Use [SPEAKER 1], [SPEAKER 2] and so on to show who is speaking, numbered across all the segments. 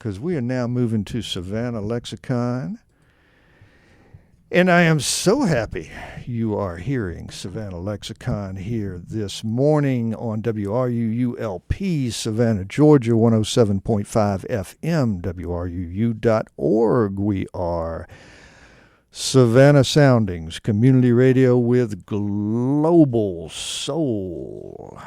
[SPEAKER 1] because we are now moving to Savannah Lexicon. And I am so happy you are hearing Savannah Lexicon here this morning on WRUULP, Savannah, Georgia, 107.5 FM, WRUU.org. We are Savannah Soundings, community radio with global soul.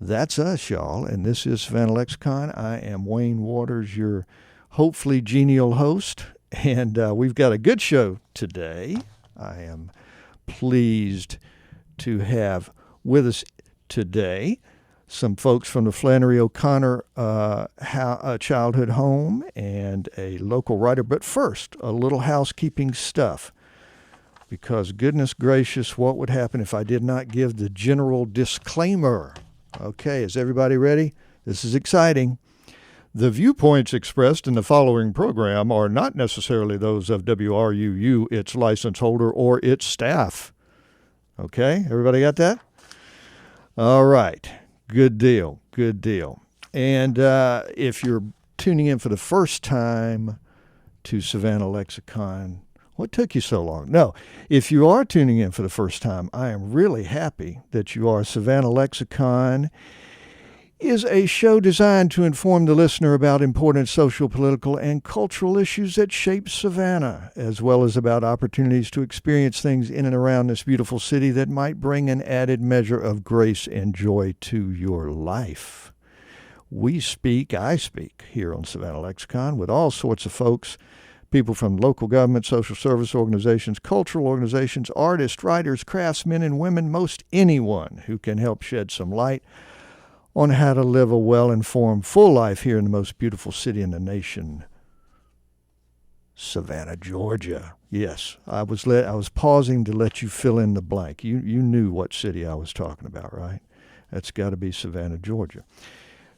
[SPEAKER 1] That's us, y'all, and this is Savannah Lexicon. I am Wayne Waters, your hopefully genial host. And we've got a good show today. I am pleased to have with us today some folks from the Flannery O'Connor Childhood Home and a local writer. But first, a little housekeeping stuff. Because goodness gracious, what would happen if I did not give the general disclaimer? Okay, is everybody ready? This is exciting. The viewpoints expressed in the following program are not necessarily those of WRUU, its license holder, or its staff. Okay, everybody got that? All right, good deal, good deal. And if you're tuning in for the first time to Savannah Lexicon, what took you so long? No, if you are tuning in for the first time, I am really happy that you are. Savannah Lexicon is a show designed to inform the listener about important social, political, and cultural issues that shape Savannah, as well as about opportunities to experience things in and around this beautiful city that might bring an added measure of grace and joy to your life. I speak here on Savannah Lexicon with all sorts of folks, people from local government, social service organizations, cultural organizations, artists, writers, craftsmen, and women, most anyone who can help shed some light on how to live a well-informed, full life here in the most beautiful city in the nation, Savannah, Georgia. Yes, I was pausing to let you fill in the blank. You knew what city I was talking about, right? That's got to be Savannah, Georgia.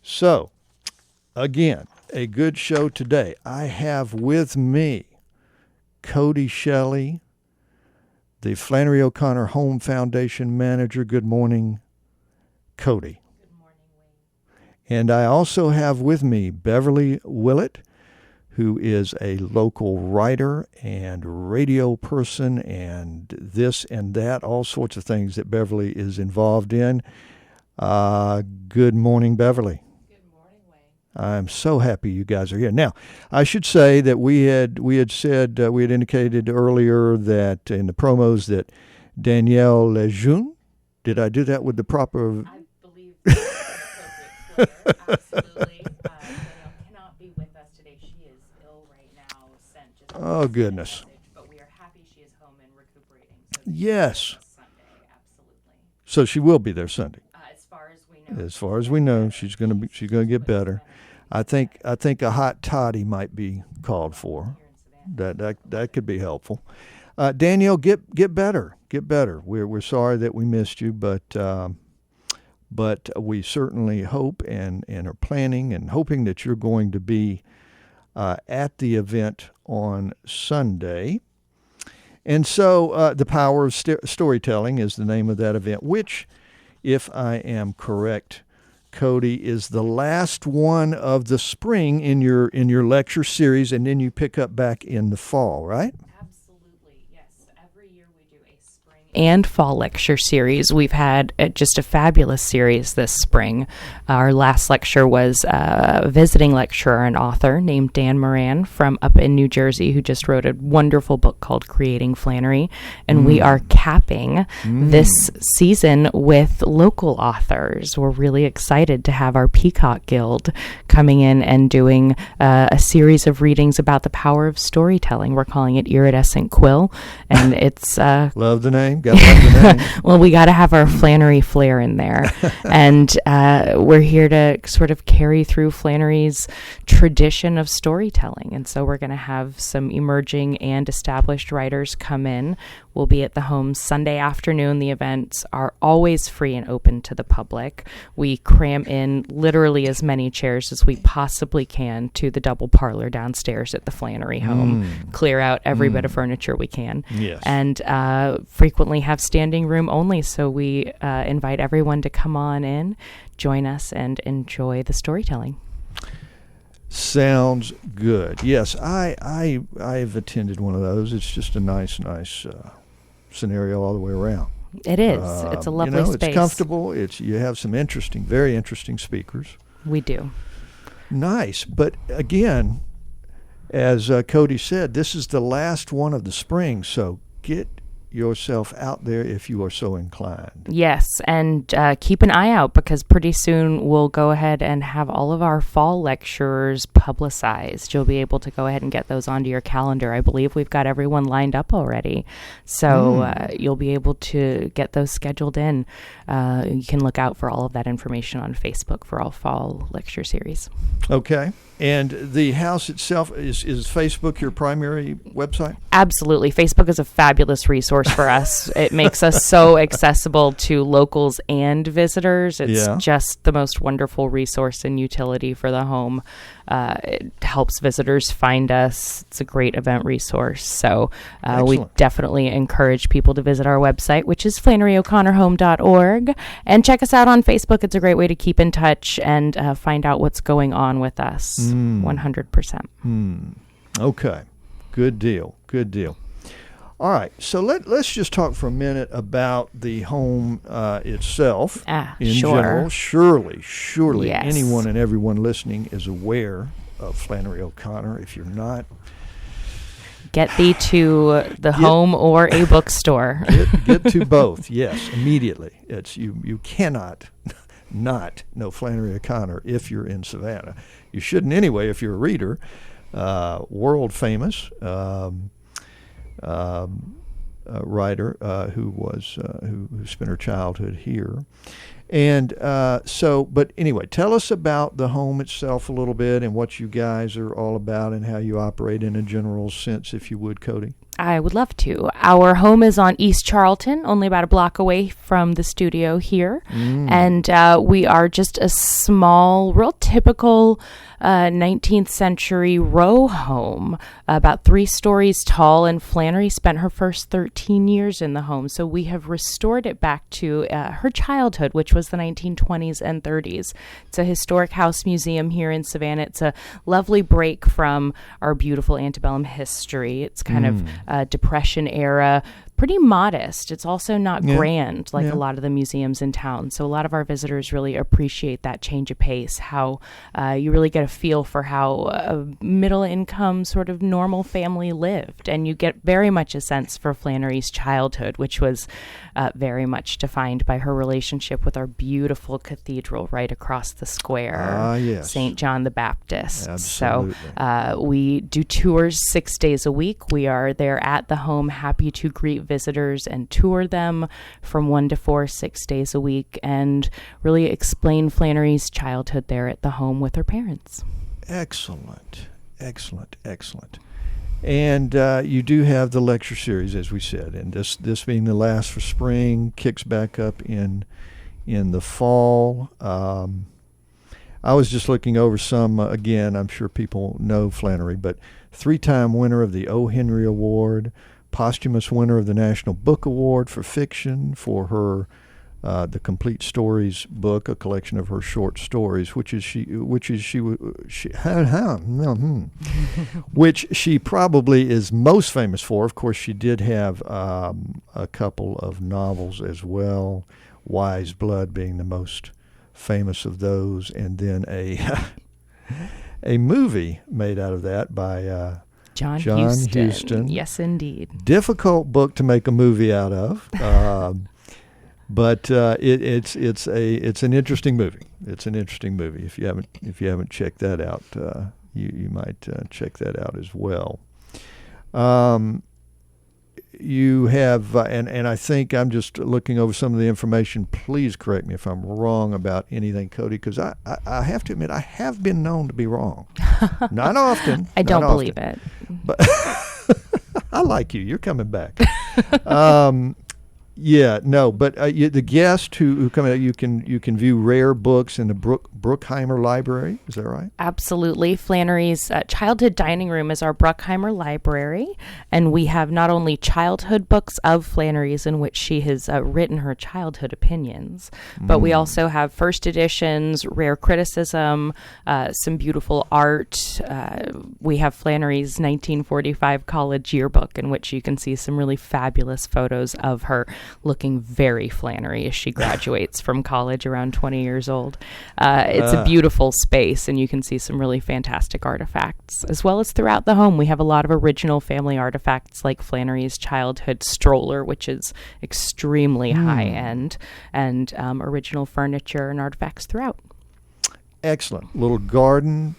[SPEAKER 1] So, again, a good show today. I have with me Cody Shelley, the Flannery O'Connor Home Foundation manager. Good morning, Cody. And I also have with me Beverly Willett, who is a local writer and radio person and this and that, all sorts of things that Beverly is involved in. Good morning, Beverly.
[SPEAKER 2] Good morning, Wayne.
[SPEAKER 1] I'm so happy you guys are here. Now, I should say that we had indicated earlier that in the promos that Danielle Lejeune, did I do that with the proper?
[SPEAKER 2] I believe that's appropriate for her. Absolutely. Danielle cannot be with us today. She is ill right now.
[SPEAKER 1] Oh, goodness.
[SPEAKER 2] But we are happy she is home and recuperating. So
[SPEAKER 1] yes.
[SPEAKER 2] Sunday, absolutely.
[SPEAKER 1] So she will be there Sunday.
[SPEAKER 2] As far as we know.
[SPEAKER 1] As far as we know, she's going to get better. I think a hot toddy might be called for. That could be helpful. Danielle, get better. Get better. We're sorry that we missed you, but we certainly hope and are planning and hoping that you're going to be at the event on Sunday. And so The Power of Storytelling is the name of that event, which, if I am correct, Cody, is the last one of the spring in your lecture series, and then you pick up back in the fall, right?
[SPEAKER 2] Absolutely, yes. Every year we do a spring and fall lecture series. We've had just a fabulous series this spring. Our last lecture was a visiting lecturer and author named Dan Moran from up in New Jersey, who just wrote a wonderful book called Creating Flannery. And we are capping this season with local authors. We're really excited to have our Peacock Guild coming in and doing a series of readings about the power of storytelling. We're calling it Iridescent Quill. And it's...
[SPEAKER 1] love the name. Gotta love the name.
[SPEAKER 2] Well, we got to have our Flannery flair in there. And we're here to sort of carry through Flannery's tradition of storytelling. And so we're going to have some emerging and established writers come in. We'll be at the home Sunday afternoon. The events are always free and open to the public. We cram in literally as many chairs as we possibly can to the double parlor downstairs at the Flannery home. Clear out every bit of furniture we can.
[SPEAKER 1] Yes.
[SPEAKER 2] And frequently have standing room only. So we invite everyone to come on in, join us, and enjoy the storytelling.
[SPEAKER 1] Sounds good. Yes, I've attended one of those. It's just a nice scenario all the way around.
[SPEAKER 2] It is. It's a lovely space.
[SPEAKER 1] It's comfortable. You have some very interesting speakers.
[SPEAKER 2] We do.
[SPEAKER 1] Nice. But again, as Cody said, this is the last one of the spring, so get yourself out there if you are so inclined.
[SPEAKER 2] Yes, and keep an eye out, because pretty soon we'll go ahead and have all of our fall lectures publicized. You'll be able to go ahead and get those onto your calendar. I believe we've got everyone lined up already, so you'll be able to get those scheduled in. You can look out for all of that information on Facebook for all fall lecture series.
[SPEAKER 1] Okay. And the house itself, is Facebook your primary website?
[SPEAKER 2] Absolutely. Facebook is a fabulous resource for us. It makes us so accessible to locals and visitors. It's just the most wonderful resource and utility for the home. It helps visitors find us. It's a great event resource. So we definitely encourage people to visit our website, which is FlanneryO'ConnorHome.org, and check us out on Facebook. It's a great way to keep in touch and find out what's going on with us. 100%.
[SPEAKER 1] Okay. Good deal. All right, so let's just talk for a minute about the home itself in general. Surely,
[SPEAKER 2] yes.
[SPEAKER 1] Anyone and everyone listening is aware of Flannery O'Connor. If you're not,
[SPEAKER 2] get thee to the home or a bookstore.
[SPEAKER 1] Get to both, yes, immediately. It's you cannot not know Flannery O'Connor if you're in Savannah. You shouldn't anyway if you're a reader. World famous. Writer who spent her childhood here, and but anyway, tell us about the home itself a little bit and what you guys are all about and how you operate in a general sense, if you would, Cody.
[SPEAKER 2] I would love to. Our home is on East Charlton, only about a block away from the studio here. And we are just a small, real typical 19th century row home, about 3 stories tall. And Flannery spent her first 13 years in the home. So we have restored it back to her childhood, which was the 1920s and 30s. It's a historic house museum here in Savannah. It's a lovely break from our beautiful antebellum history. It's kind of Depression era, pretty modest. It's also not grand like a lot of the museums in town. So a lot of our visitors really appreciate that change of pace, how you really get a feel for how a middle income sort of normal family lived. And you get very much a sense for Flannery's childhood, which was very much defined by her relationship with our beautiful cathedral right across the square, St. John the Baptist.
[SPEAKER 1] Absolutely.
[SPEAKER 2] So we do tours 6 days a week. We are there at the home, happy to greet visitors and tour them from 1 to 4, 6 days a week, and really explain Flannery's childhood there at the home with her parents.
[SPEAKER 1] Excellent. And you do have the lecture series, as we said, and this being the last for spring, kicks back up in the fall. I was just looking over some, again, I'm sure people know Flannery, but 3-time winner of the O. Henry Award, posthumous winner of the National Book Award for fiction for her the Complete Stories book, a collection of her short stories, which she probably is most famous for. Of course, she did have a couple of novels as well, Wise Blood being the most famous of those, and then a movie made out of that by
[SPEAKER 2] John Huston. Yes, indeed.
[SPEAKER 1] Difficult book to make a movie out of, but it's an interesting movie. It's an interesting movie. If you haven't checked that out, you might check that out as well. You have, and I think I'm just looking over some of the information. Please correct me if I'm wrong about anything, Cody, because I have to admit I have been known to be wrong. Not often.
[SPEAKER 2] I don't believe it.
[SPEAKER 1] But I like you. You're coming back. Yeah, no, but the guests who come out, you can view rare books in the Bruckheimer Library. Is that right?
[SPEAKER 2] Absolutely. Flannery's childhood dining room is our Bruckheimer Library, and we have not only childhood books of Flannery's in which she has written her childhood opinions, but we also have first editions, rare criticism, some beautiful art. We have Flannery's 1945 college yearbook in which you can see some really fabulous photos of her looking very Flannery as she graduates from college around 20 years old. It's a beautiful space, and you can see some really fantastic artifacts. As well as throughout the home, we have a lot of original family artifacts like Flannery's childhood stroller, which is extremely high-end, and original furniture and artifacts throughout.
[SPEAKER 1] Excellent. Little garden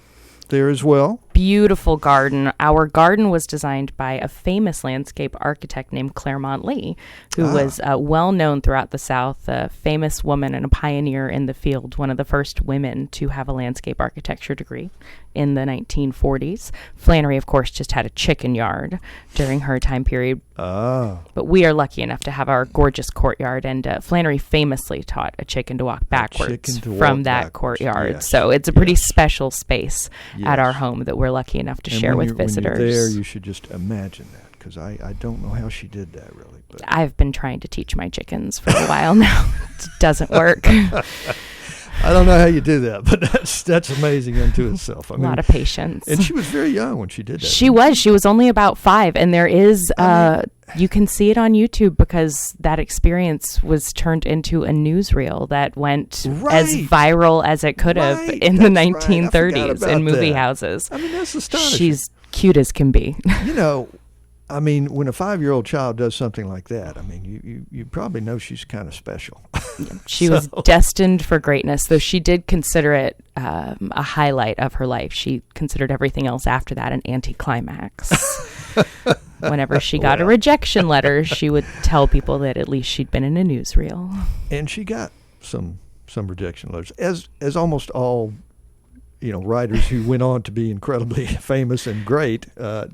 [SPEAKER 1] there as well.
[SPEAKER 2] Beautiful garden. Our garden was designed by a famous landscape architect named Claremont Lee, who was well known throughout the South, a famous woman and a pioneer in the field, one of the first women to have a landscape architecture degree in the 1940s. Flannery, of course, just had a chicken yard during her time period. But we are lucky enough to have our gorgeous courtyard, and Flannery famously taught a chicken to walk backwards from that courtyard. Yes. So it's a pretty special space at our home that we're lucky enough to share with visitors.
[SPEAKER 1] When you're there, you should just imagine that, because I don't know how she did that, really. But
[SPEAKER 2] I've been trying to teach my chickens for a while now. It doesn't work.
[SPEAKER 1] I don't know how you do that, but that's amazing unto itself. I mean,
[SPEAKER 2] a lot of patience.
[SPEAKER 1] And she was very young when she did that.
[SPEAKER 2] She was only about 5, and there is you can see it on YouTube, because that experience was turned into a newsreel that went as viral as it could have in the 1930s in movie houses.
[SPEAKER 1] I mean, that's astonishing.
[SPEAKER 2] She's cute as can be.
[SPEAKER 1] I mean, when a 5-year-old child does something like that, I mean, you probably know she's kind of special.
[SPEAKER 2] She was destined for greatness, though she did consider it a highlight of her life. She considered everything else after that an anticlimax. Whenever she got a rejection letter, she would tell people that at least she'd been in a newsreel.
[SPEAKER 1] And she got some rejection letters, as almost all writers who went on to be incredibly famous and great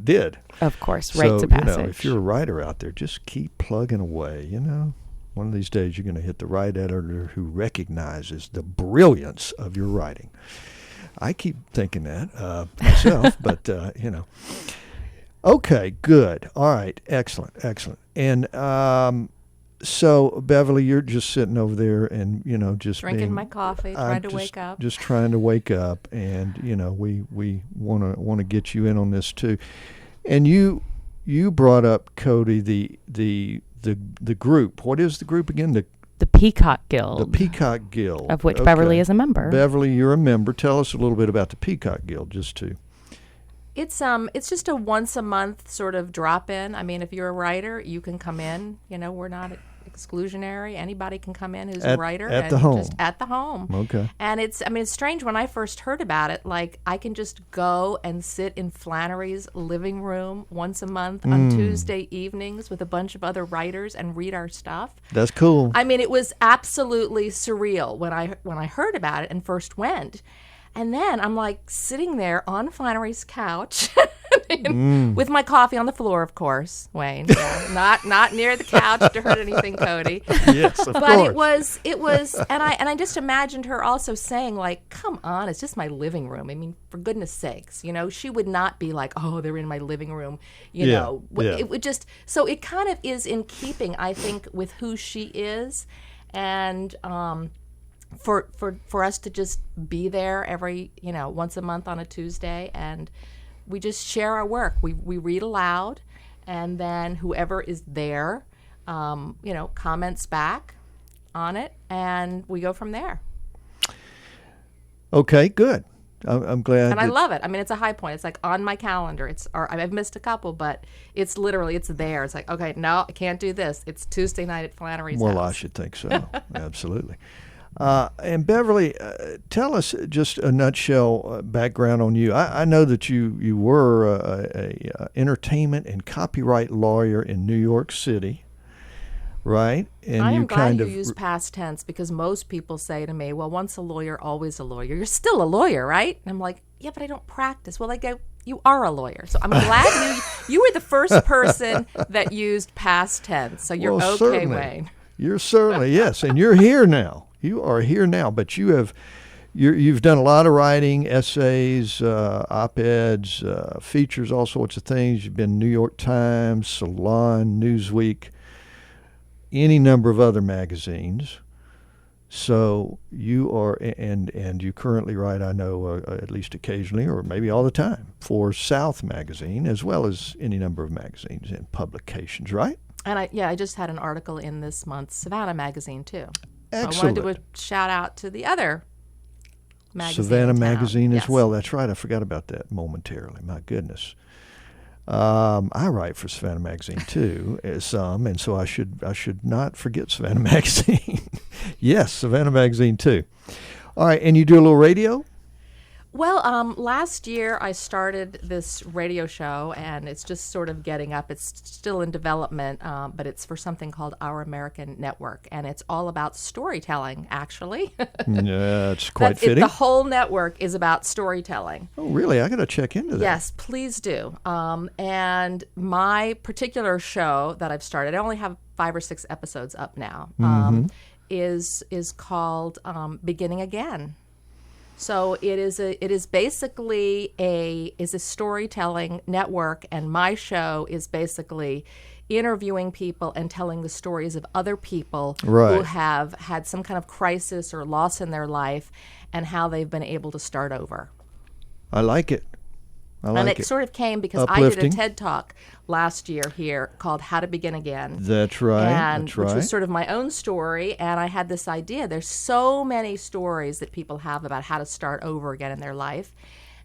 [SPEAKER 1] did.
[SPEAKER 2] Of course, rites of passage.
[SPEAKER 1] If you're a writer out there, just keep plugging away. One of these days you're going to hit the right editor who recognizes the brilliance of your writing. I keep thinking that myself, but Okay, good. All right, excellent. And so, Beverly, you're just sitting over there and, just
[SPEAKER 3] drinking my coffee, trying to wake up.
[SPEAKER 1] Just trying to wake up, and, we want to get you in on this too. And you brought up, Cody, the group. What is the group again?
[SPEAKER 2] The Peacock Guild.
[SPEAKER 1] The Peacock Guild.
[SPEAKER 2] Of which Beverly is a member.
[SPEAKER 1] Beverly, you're a member. Tell us a little bit about the Peacock Guild, just to...
[SPEAKER 3] It's just a once a month sort of drop in. I mean, if you're a writer, you can come in. We're not exclusionary. Anybody can come in who's a writer
[SPEAKER 1] at the home.
[SPEAKER 3] Just at the home.
[SPEAKER 1] Okay.
[SPEAKER 3] And it's strange when I first heard about it. Like, I can just go and sit in Flannery's living room once a month on Tuesday evenings with a bunch of other writers and read our stuff.
[SPEAKER 1] That's cool.
[SPEAKER 3] I mean, it was absolutely surreal when I heard about it and first went. And then I'm like sitting there on Flannery's couch with my coffee on the floor, of course, Wayne. Yeah, not near the couch to hurt anything, Cody.
[SPEAKER 1] Yes, of course.
[SPEAKER 3] But it was, and I just imagined her also saying, like, "Come on, it's just my living room. I mean, for goodness sakes, she would not be like, oh, they're in my living room, It would just, so it kind of is in keeping, I think, with who she is, and for us to just be there every once a month on a Tuesday, and we just share our work. We read aloud, and then whoever is there comments back on it, and we go from there.
[SPEAKER 1] Okay, good. I'm glad.
[SPEAKER 3] And I love it. I mean, it's a high point. It's like on my calendar. I've missed a couple, but it's there. It's like, okay, no, I can't do this. It's Tuesday night at Flannery's house.
[SPEAKER 1] Well, I should think so. Absolutely. And Beverly, tell us just a nutshell background on you. I know that you were a entertainment and copyright lawyer in New York City, right? And
[SPEAKER 3] I am glad you use past tense, because most people say to me, well, once a lawyer, always a lawyer. You're still a lawyer, right? And I'm like, yeah, but I don't practice. Well, you are a lawyer. So I'm glad you were the first person that used past tense. So you're okay,
[SPEAKER 1] certainly.
[SPEAKER 3] Wayne.
[SPEAKER 1] You're certainly, yes, and you're here now. You are here now, but you've done a lot of writing, essays, op-eds, features, all sorts of things. You've been New York Times, Salon, Newsweek, any number of other magazines. So you are, and you currently write, I know, at least occasionally, or maybe all the time, for South Magazine, as well as any number of magazines and publications, right?
[SPEAKER 3] And I just had an article in this month's Savannah magazine too.
[SPEAKER 1] Excellent.
[SPEAKER 3] So I wanted to do a shout out to the other magazine.
[SPEAKER 1] Savannah
[SPEAKER 3] in town.
[SPEAKER 1] magazine
[SPEAKER 3] Yes.
[SPEAKER 1] as well. That's right. I forgot about that momentarily. My goodness. I write for Savannah magazine too, some, and so I should not forget Savannah magazine. Yes, Savannah magazine too. All right, and you do a little radio?
[SPEAKER 3] Well, last year I started this radio show, and it's just sort of getting up. It's still in development, but it's for something called Our American Network, and it's all about storytelling, actually.
[SPEAKER 1] Yeah, it's quite fitting.
[SPEAKER 3] The whole network is about storytelling.
[SPEAKER 1] Oh, really? I got to check into that.
[SPEAKER 3] Yes, please do. And my particular show that I've started, I only have 5 or 6 episodes up now, is called Beginning Again. So it is basically a storytelling network, and my show is basically interviewing people and telling the stories of other people who have had some kind of crisis or loss in their life, and how they've been able to start over.
[SPEAKER 1] I like it.
[SPEAKER 3] And it sort of came because
[SPEAKER 1] Uplifting.
[SPEAKER 3] I did a TED Talk last year here called How to Begin Again.
[SPEAKER 1] That's right.
[SPEAKER 3] And
[SPEAKER 1] that's right.
[SPEAKER 3] which was sort of my own story, and I had this idea. There's so many stories that people have about how to start over again in their life,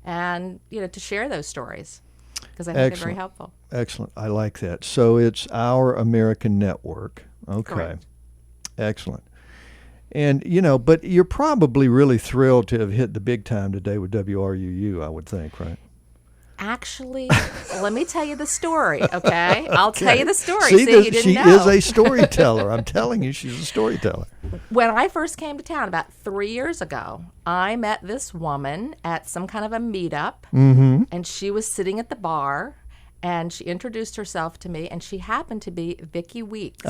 [SPEAKER 3] and to share those stories, because I think they're very helpful.
[SPEAKER 1] Excellent. I like that. So it's Our American Network. Okay.
[SPEAKER 3] Correct.
[SPEAKER 1] Excellent. And, but you're probably really thrilled to have hit the big time today with WRUU, I would think, right?
[SPEAKER 3] Actually, let me tell you the story, okay? I'll tell you the story.
[SPEAKER 1] See,
[SPEAKER 3] you didn't know.
[SPEAKER 1] She is a storyteller. I'm telling you, she's a storyteller.
[SPEAKER 3] When I first came to town about 3 years ago, I met this woman at some kind of a meetup, and she was sitting at the bar, and she introduced herself to me, and she happened to be Vicki Weeks.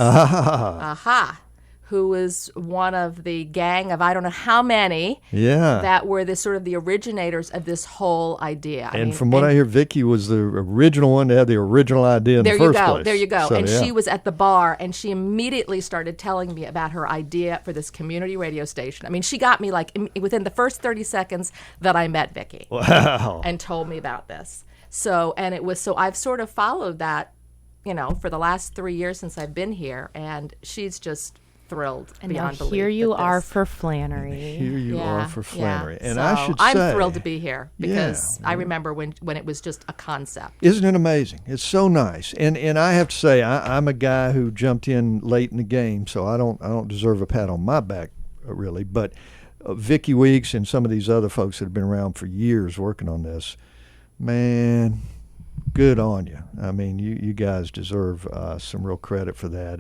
[SPEAKER 3] Who was one of the gang of I don't know how many that were the sort of the originators of this whole idea.
[SPEAKER 1] From what I hear, Vicki was the original one to have the original idea in the first place.
[SPEAKER 3] There you go.
[SPEAKER 1] So,
[SPEAKER 3] and she was at the bar, and she immediately started telling me about her idea for this community radio station. She got me within the first 30 seconds that I met Vicki.
[SPEAKER 1] Wow.
[SPEAKER 3] And told me about this. So I've sort of followed that, for the last 3 years since I've been here, and she's just thrilled
[SPEAKER 2] and
[SPEAKER 3] beyond belief.
[SPEAKER 2] Here you are for Flannery.
[SPEAKER 1] Here you are for Flannery.
[SPEAKER 3] Yeah.
[SPEAKER 1] And
[SPEAKER 3] so
[SPEAKER 1] I should say,
[SPEAKER 3] I'm thrilled to be here because I remember when it was just a concept.
[SPEAKER 1] Isn't it amazing? It's so nice. And I have to say, I'm a guy who jumped in late in the game, so I don't deserve a pat on my back, really. But Vicki Weeks and some of these other folks that have been around for years working on this, man, good on you. You guys deserve some real credit for that.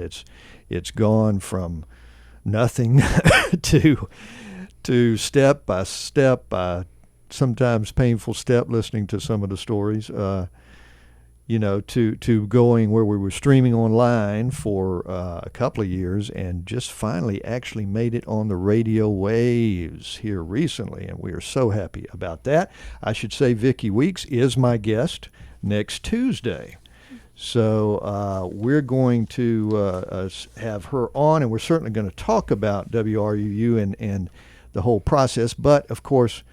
[SPEAKER 1] It's gone from nothing to step by step, by sometimes painful step, listening to some of the stories, to going where we were streaming online for a couple of years, and just finally actually made it on the radio waves here recently, and we are so happy about that. I should say Vicki Weeks is my guest next Tuesday. So we're going to have her on, and we're certainly going to talk about WRUU and the whole process. But, of course,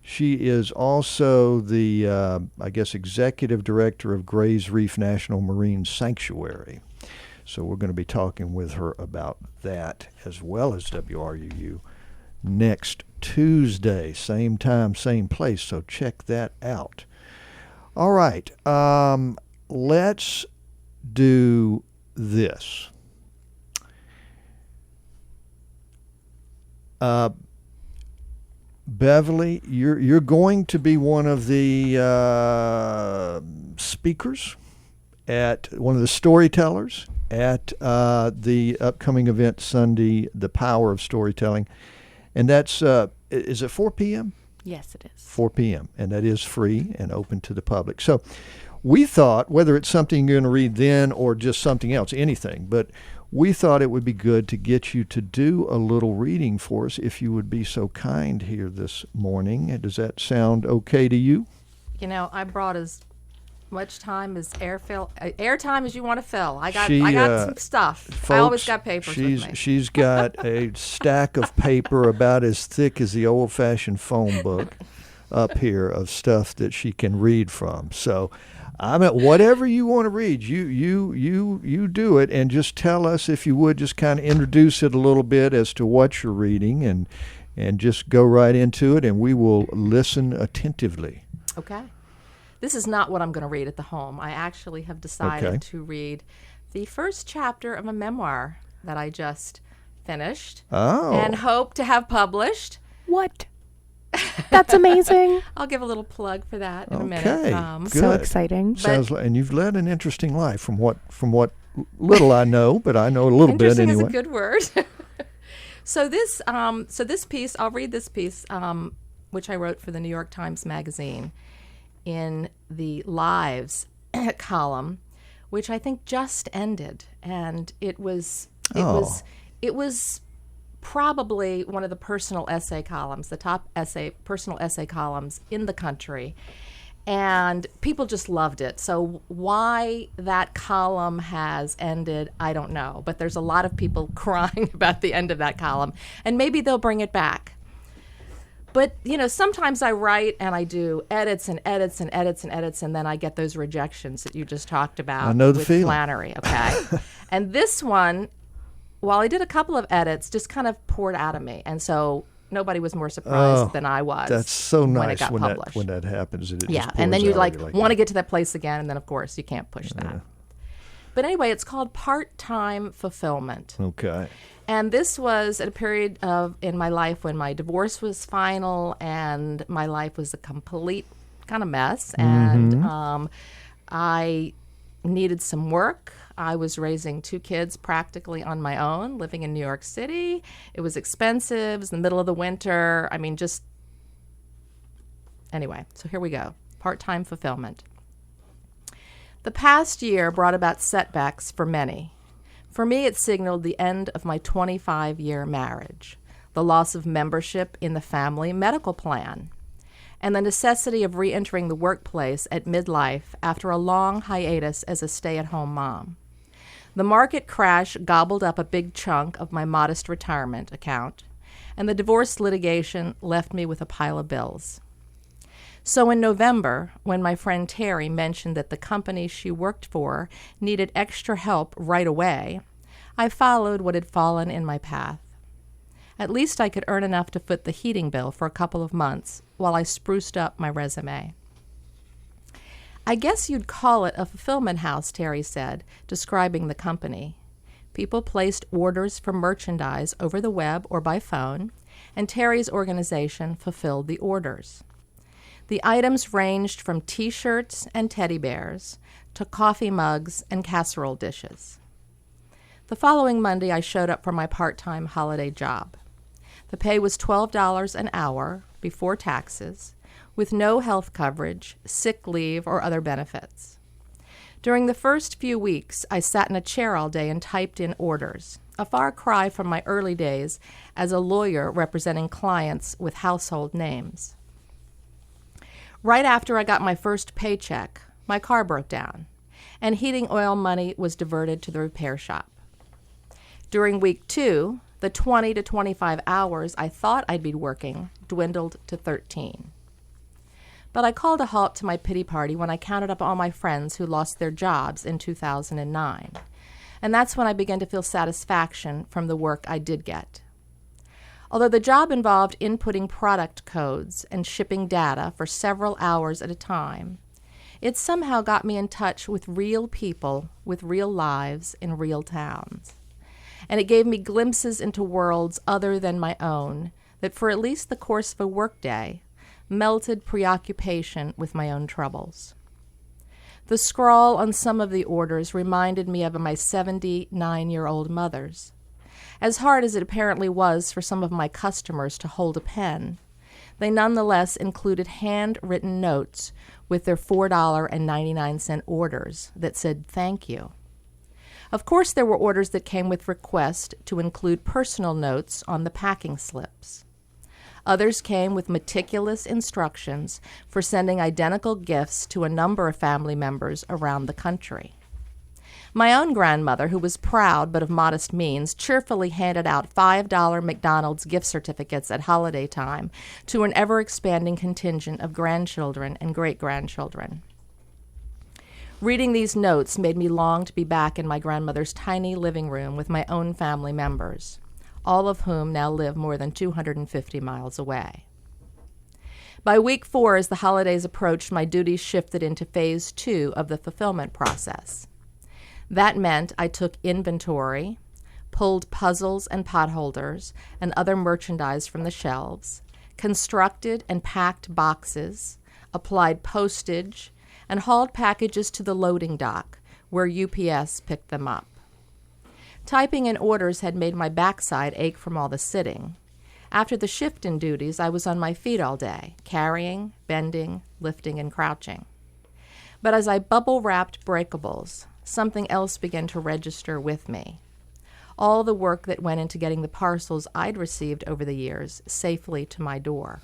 [SPEAKER 1] she is also the, executive director of Gray's Reef National Marine Sanctuary. So we're going to be talking with her about that as well as WRUU next Tuesday, same time, same place. So check that out. All right. Let's do this. Beverly, you're going to be one of the speakers at one of the storytellers at the upcoming event Sunday, The Power of Storytelling. And that's, is it 4 p.m.?
[SPEAKER 2] Yes, it is.
[SPEAKER 1] 4 p.m. And that is free and open to the public. So we thought, whether it's something you're going to read then or just something else, anything, but we thought it would be good to get you to do a little reading for us, if you would be so kind here this morning. Does that sound okay to you?
[SPEAKER 3] You know, I brought as much time as airtime as you want to fill. I got some stuff.
[SPEAKER 1] Folks,
[SPEAKER 3] I always got papers with me.
[SPEAKER 1] She's got a stack of paper about as thick as the old-fashioned phone book up here of stuff that she can read from. So, I mean, whatever you want to read, you do it, and just tell us, if you would, just kind of introduce it a little bit as to what you're reading, and just go right into it, and we will listen attentively.
[SPEAKER 3] Okay. This is not what I'm going to read at the home. I actually have decided to read the first chapter of a memoir that I just finished and hope to have published.
[SPEAKER 2] What? That's amazing.
[SPEAKER 3] I'll give a little plug for that in a minute.
[SPEAKER 1] Good.
[SPEAKER 2] So exciting.
[SPEAKER 1] Sounds like, and you've led an interesting life from what little I know, but I know a little bit anyway.
[SPEAKER 3] Interesting is a good word. So this piece, I'll read this piece, which I wrote for the New York Times Magazine, in the Lives column, which I think just ended, and it was probably one of the personal essay columns, the top personal essay columns in the country, and people just loved it. So why that column has ended, I don't know, but there's a lot of people crying about the end of that column, and maybe they'll bring it back. But, you know, sometimes I write and I do edits and edits and edits and edits, and then I get those rejections that you just talked about.
[SPEAKER 1] I know the
[SPEAKER 3] with
[SPEAKER 1] feeling.
[SPEAKER 3] Flannery, okay? And this one, while I did a couple of edits, just kind of poured out of me. And so nobody was more surprised than I was.
[SPEAKER 1] That's so nice
[SPEAKER 3] when it got published.
[SPEAKER 1] When that happens. It
[SPEAKER 3] yeah,
[SPEAKER 1] just
[SPEAKER 3] and then you
[SPEAKER 1] want
[SPEAKER 3] to get to that place again, and then, of course, you can't push that.
[SPEAKER 1] Yeah.
[SPEAKER 3] But anyway, it's called Part-Time Fulfillment.
[SPEAKER 1] Okay.
[SPEAKER 3] And this was at a period in my life when my divorce was final and my life was a complete kind of mess. And I needed some work. I was raising 2 kids practically on my own, living in New York City. It was expensive. It was in the middle of the winter. I mean, just... Anyway, so here we go. Part-time fulfillment. The past year brought about setbacks for many. For me, it signaled the end of my 25-year marriage, the loss of membership in the family medical plan, and the necessity of re-entering the workplace at midlife after a long hiatus as a stay-at-home mom. The market crash gobbled up a big chunk of my modest retirement account, and the divorce litigation left me with a pile of bills. So in November, when my friend Terry mentioned that the company she worked for needed extra help right away, I followed what had fallen in my path. At least I could earn enough to foot the heating bill for a couple of months while I spruced up my resume. I guess you'd call it a fulfillment house, Terry said, describing the company. People placed orders for merchandise over the web or by phone, and Terry's organization fulfilled the orders. The items ranged from T-shirts and teddy bears to coffee mugs and casserole dishes. The following Monday, I showed up for my part-time holiday job. The pay was $12 an hour before taxes, with no health coverage, sick leave, or other benefits. During the first few weeks, I sat in a chair all day and typed in orders, a far cry from my early days as a lawyer representing clients with household names. Right after I got my first paycheck, my car broke down, and heating oil money was diverted to the repair shop. During week 2, the 20 to 25 hours I thought I'd be working dwindled to 13. But I called a halt to my pity party when I counted up all my friends who lost their jobs in 2009. And that's when I began to feel satisfaction from the work I did get. Although the job involved inputting product codes and shipping data for several hours at a time, it somehow got me in touch with real people with real lives in real towns. And it gave me glimpses into worlds other than my own that for at least the course of a workday melted preoccupation with my own troubles. The scrawl on some of the orders reminded me of my 79-year-old mother's. As hard as it apparently was for some of my customers to hold a pen, they nonetheless included handwritten notes with their $4.99 orders that said thank you. Of course, there were orders that came with request to include personal notes on the packing slips. Others came with meticulous instructions for sending identical gifts to a number of family members around the country. My own grandmother, who was proud but of modest means, cheerfully handed out $5 McDonald's gift certificates at holiday time to an ever-expanding contingent of grandchildren and great-grandchildren. Reading these notes made me long to be back in my grandmother's tiny living room with my own family members, all of whom now live more than 250 miles away. By week 4, as the holidays approached, my duties shifted into phase 2 of the fulfillment process. That meant I took inventory, pulled puzzles and potholders and other merchandise from the shelves, constructed and packed boxes, applied postage, and hauled packages to the loading dock, where UPS picked them up. Typing in orders had made my backside ache from all the sitting. After the shift in duties, I was on my feet all day, carrying, bending, lifting, and crouching. But as I bubble-wrapped breakables, something else began to register with me. All the work that went into getting the parcels I'd received over the years safely to my door.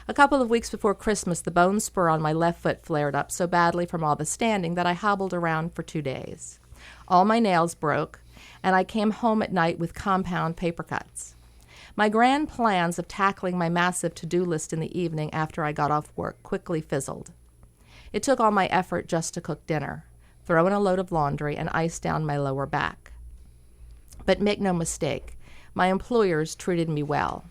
[SPEAKER 3] A couple of weeks before Christmas, the bone spur on my left foot flared up so badly from all the standing that I hobbled around for 2 days. All my nails broke, and I came home at night with compound paper cuts. My grand plans of tackling my massive to-do list in the evening after I got off work quickly fizzled. It took all my effort just to cook dinner, throw in a load of laundry, and ice down my lower back. But make no mistake, my employers treated me well.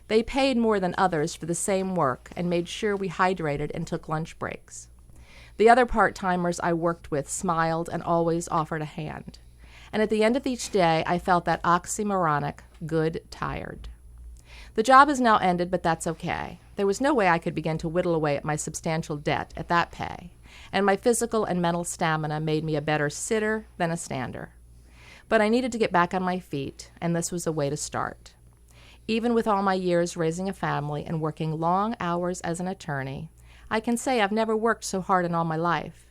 [SPEAKER 3] They paid more than others for the same work and made sure we hydrated and took lunch breaks. The other part-timers I worked with smiled and always offered a hand. And at the end of each day, I felt that oxymoronic, good tired. The job is now ended, but that's okay. There was no way I could begin to whittle away at my substantial debt at that pay, and my physical and mental stamina made me a better sitter than a stander. But I needed to get back on my feet, and this was a way to start. Even with all my years raising a family and working long hours as an attorney, I can say I've never worked so hard in all my life,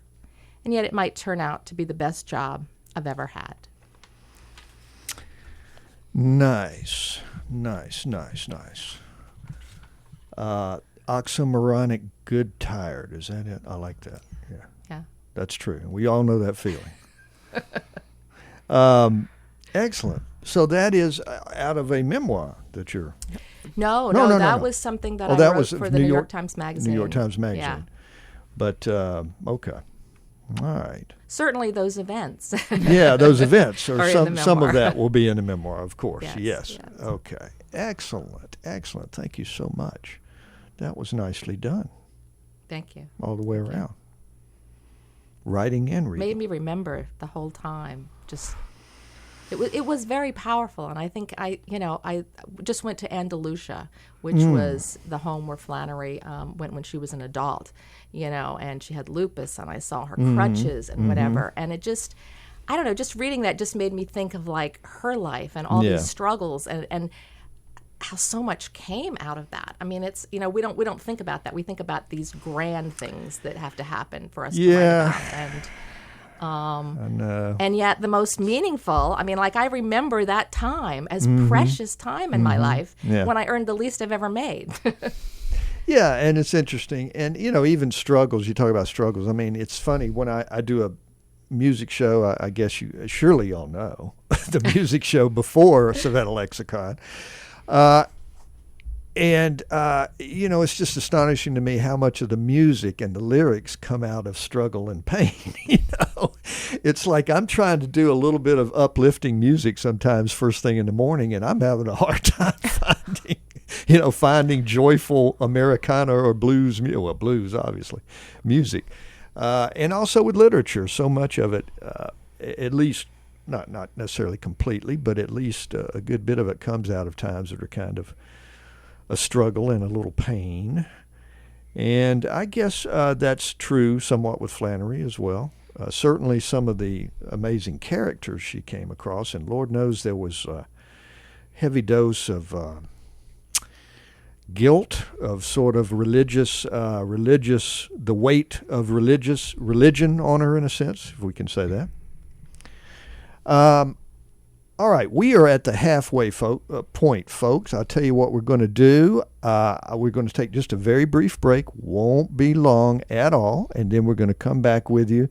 [SPEAKER 3] and yet it might turn out to be the best job I've ever had.
[SPEAKER 1] Nice. Oxymoronic, good tired. Is that it? I like that. Yeah. That's true. We all know that feeling. Excellent. So that is out of a memoir that you're...
[SPEAKER 3] No, that was something that I wrote for the New York Times Magazine.
[SPEAKER 1] New York Times Magazine.
[SPEAKER 3] Yeah.
[SPEAKER 1] But, okay. All right.
[SPEAKER 3] Certainly those events.
[SPEAKER 1] Yeah, those events. Or
[SPEAKER 3] some
[SPEAKER 1] of that will be in the memoir, of course.
[SPEAKER 3] Yes.
[SPEAKER 1] Okay. Excellent. Thank you so much. That was nicely done.
[SPEAKER 3] Thank you.
[SPEAKER 1] All the way around. Writing and reading.
[SPEAKER 3] Made me remember the whole time. It was very powerful, and I think I just went to Andalusia, which was the home where Flannery went when she was an adult, and she had lupus, and I saw her crutches and whatever, and it just, I don't know, just reading that just made me think of like her life and all these struggles and how so much came out of that. I mean, it's we don't think about that. We think about these grand things that have to happen for us to write about, and yet the most meaningful, I remember that time as precious time in my life when I earned the least I've ever made.
[SPEAKER 1] Yeah, and it's interesting. And, even struggles, you talk about struggles. I mean, it's funny when I do a music show, I guess surely y'all know, the music show before Savannah Lexicon. It's just astonishing to me how much of the music and the lyrics come out of struggle and pain. It's like I'm trying to do a little bit of uplifting music sometimes first thing in the morning, and I'm having a hard time finding joyful Americana or blues, blues obviously, music, and also with literature. So much of it, at least not necessarily completely, but at least a good bit of it comes out of times that are kind of a struggle and a little pain. And I guess that's true somewhat with Flannery as well. Certainly some of the amazing characters she came across, and Lord knows there was a heavy dose of guilt, of sort of the weight of religion on her, in a sense, if we can say that. All right, we are at the halfway point, folks. I'll tell you what we're going to do. We're going to take just a very brief break. Won't be long at all. And then we're going to come back with you.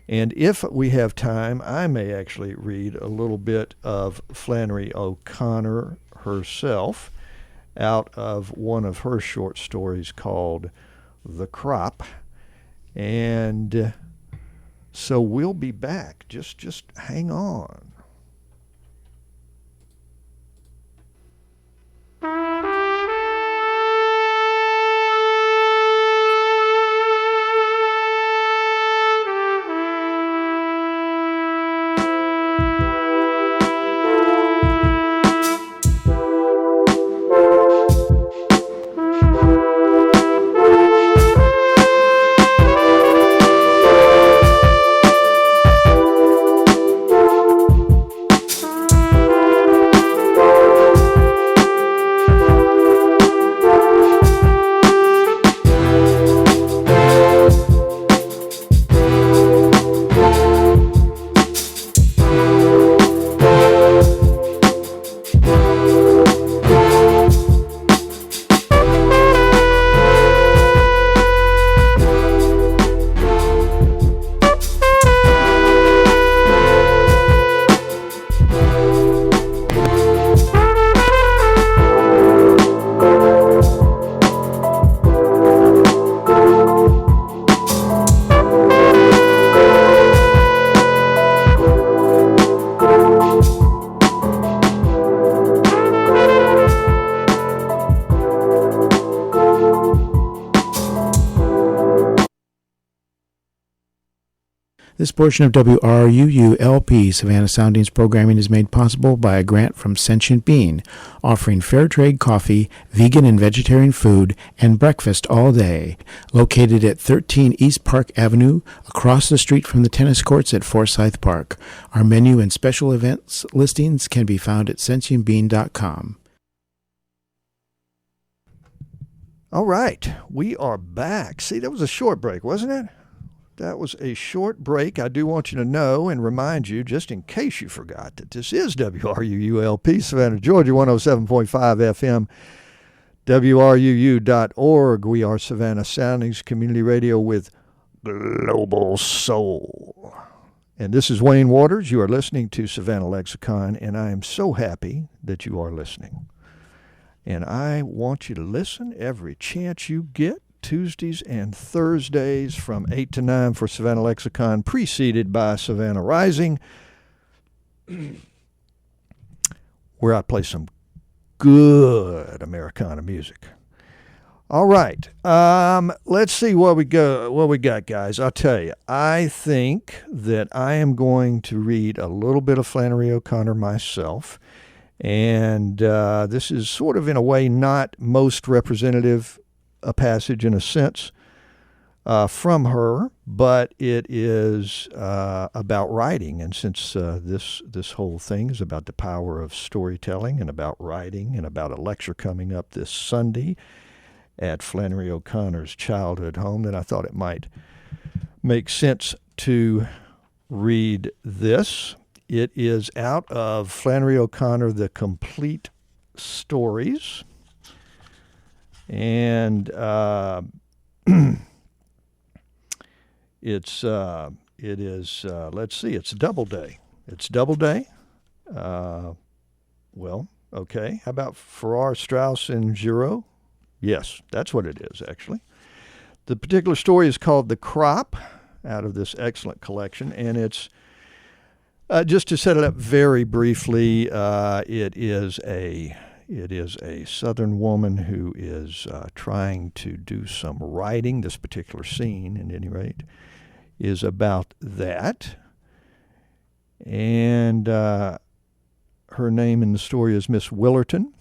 [SPEAKER 1] And if we have time, I may actually read a little bit of Flannery O'Connor herself out of one of her short stories called The Crop. And so we'll be back. Just hang on.
[SPEAKER 4] This portion of WRUU-LP Savannah Soundings programming is made possible by a grant from Sentient Bean, offering fair trade coffee, vegan and vegetarian food, and breakfast all day. Located at 13 East Park Avenue, across the street from the tennis courts at Forsyth Park. Our menu and special events listings can be found at sentientbean.com.
[SPEAKER 1] All right, we are back. See, that was a short break, wasn't it? That was a short break. I do want you to know and remind you, just in case you forgot, that this is WRUU-LP, Savannah, Georgia, 107.5 FM, WRUU.org. We are Savannah Soundings Community Radio with Global Soul. And this is Wayne Waters. You are listening to Savannah Lexicon, and I am so happy that you are listening. And I want you to listen every chance you get. Tuesdays and Thursdays from 8 to 9 for Savannah Lexicon, preceded by Savannah Rising, where I play some good Americana music. All right, let's see what we got, guys. I'll tell you, I think that I am going to read a little bit of Flannery O'Connor myself, and this is sort of, in a way, not most representative a passage in a sense from her, but it is about writing. And since this whole thing is about the power of storytelling and about writing and about a lecture coming up this Sunday at Flannery O'Connor's Childhood Home, then I thought it might make sense to read this. It is out of Flannery O'Connor, The Complete Stories. And it is let's see, it's Doubleday. It's Doubleday. Well, okay. How about Farrar, Straus, and Giroux? Yes, that's what it is, actually. The particular story is called The Crop, out of this excellent collection, and it's just to set it up very briefly. It is a Southern woman who is trying to do some writing. This particular scene, at any rate, is about that. And her name in the story is Miss Willerton.